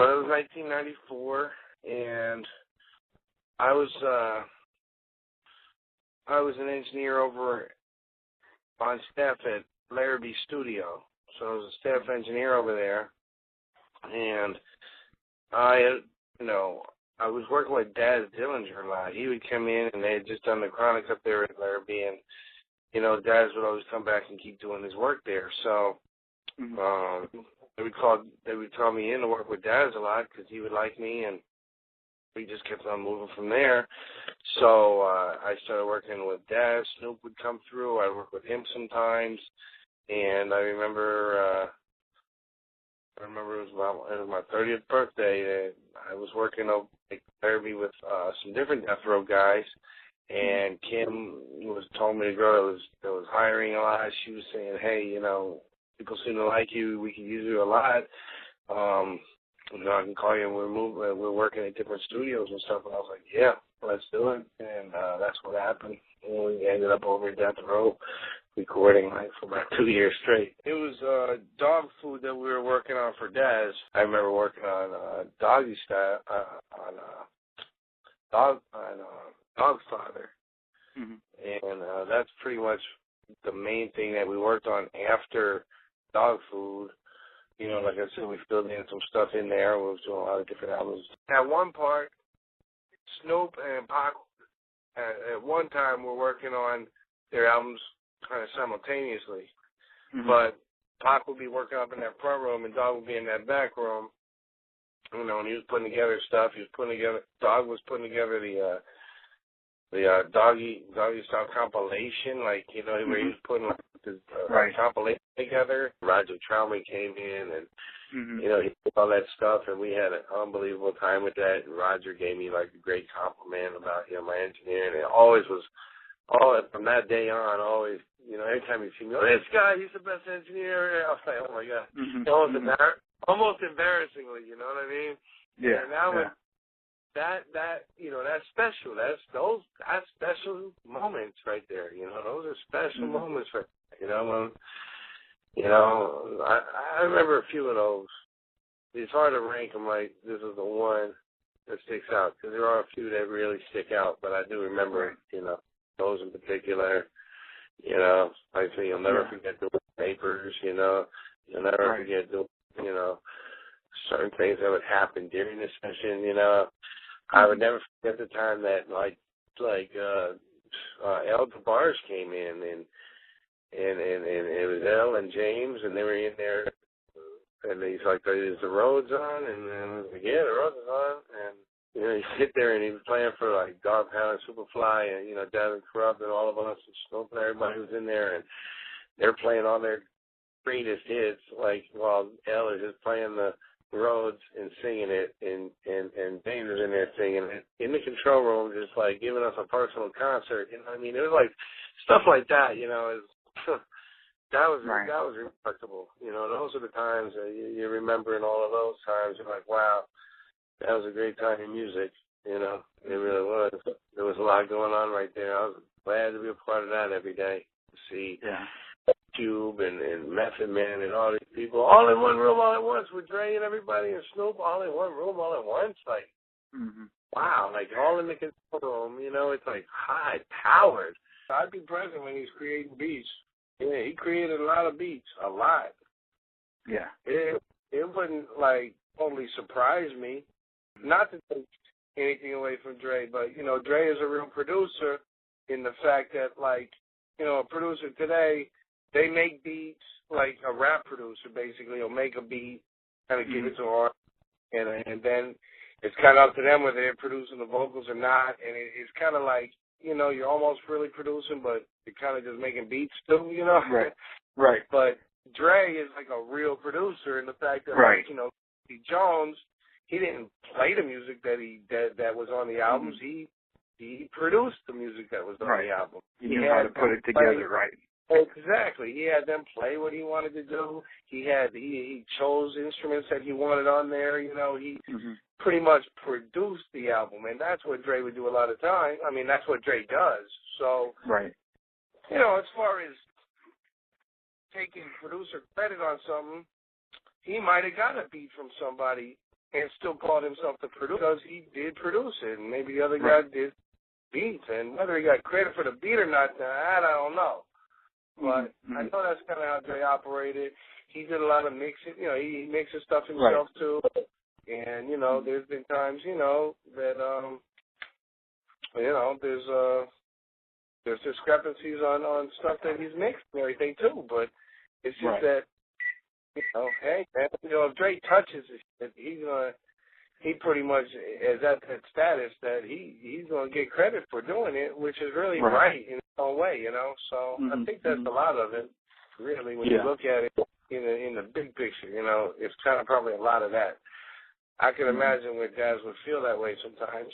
But it was 1994, and I was an engineer over on staff at Larrabee Studio. So I was a staff engineer over there, and I was working with Daz Dillinger a lot. He would come in, and they had just done the Chronics up there at Larrabee, and Daz would always come back and keep doing his work there. So they would call me in to work with Daz a lot because he would like me, and we just kept on moving from there. So I started working with Daz. Snoop would come through. I'd work with him sometimes, and I remember it was my 30th birthday, and I was working over at Larrabee with some different death row guys. And Kim told me to go. That was hiring a lot. She was saying, "Hey, people seem to like you. We can use you a lot. I can call you. And we're working at different studios and stuff." And I was like, "Yeah, let's do it." And that's what happened. And we ended up over at Death Row recording for about 2 years straight. It was dog food that we were working on for Daz. I remember working on Doggy style Doggfather. And that's pretty much the main thing that we worked on after dog food. Like I said, we filled in some stuff in there. We was doing a lot of different albums. At one part, Snoop and Pac at one time were working on their albums kind of simultaneously. But Pac would be working up in that front room, and Dogg would be in that back room. And he was putting together stuff. Dogg was putting together the Doggy style compilation, where he was putting his compilation together. Roger Troutman came in, and he did all that stuff, and we had an unbelievable time with that. And Roger gave me a great compliment about my engineering. And it always was, from that day on, always every time you see me, this guy, he's the best engineer. I was like, oh my God, almost embarrassingly, you know what I mean? Yeah. And that was. That's special. That's special moments right there. Those are special moments right there. I remember a few of those. It's hard to rank them this is the one that sticks out, because there are a few that really stick out, but I do remember, those in particular. Like I say, you'll never forget doing papers, you'll never forget doing, certain things that would happen during the session, I would never forget the time that Debarge came in, and it was Elle and James, and they were in there, and he's like, "Is the roads on?" And then I was like, "Yeah, the roads is on." And you sit there, and he was playing for Doggfather, Superfly, and Devin Corrupt, and all of us, and Snoop, and everybody was in there, and they're playing all their greatest hits, while Elle is just playing the roads and singing it, and James was in there singing it in the control room, just giving us a personal concert. It was stuff like that. That was remarkable. Those are the times that you remember, in all of those times. You're like, wow, that was a great time in music. It really was. There was a lot going on right there. I was glad to be a part of that every day. To see. Yeah. Cube and Method Man and all these people all in one room all at once with Dre and everybody and Snoop all in one room all at once. Wow, all in the control room, it's high powered. I'd be present when he's creating beats. Yeah, he created a lot of beats, a lot. Yeah. It wouldn't totally surprise me. Not to take anything away from Dre, but Dre is a real producer in the fact that a producer today, they make beats like a rap producer, basically. He'll make a beat, kind of give it to Aron, and then it's kind of up to them whether they're producing the vocals or not. And it's kind of you're almost really producing, but you're kind of just making beats too, Right. But Dre is a real producer in the fact that, Steve Jones, he didn't play the music that was on the albums. He produced the music that was on the album. He knew how to put it together, right? Exactly. He had them play what he wanted to do. He chose instruments that he wanted on there. He pretty much produced the album, and that's what Dre would do a lot of time. That's what Dre does. So, right. As far as taking producer credit on something, he might have got a beat from somebody and still called himself the producer because he did produce it, and maybe the other guy did beats, and whether he got credit for the beat or not, I don't know. But I know that's kind of how Dre operated. He did a lot of mixing. You know, he mixes stuff himself too. And you know, there's been times, you know, that you know, there's discrepancies on stuff that he's mixed and everything too. But it's just that, you know, hey, man, you know, if Dre touches it, he pretty much is at that status that he's gonna get credit for doing it, which is really right in its own way, you know. So I think that's a lot of it, really, when you look at it in the big picture, you know. It's kind of probably a lot of that. I can imagine where guys would feel that way sometimes,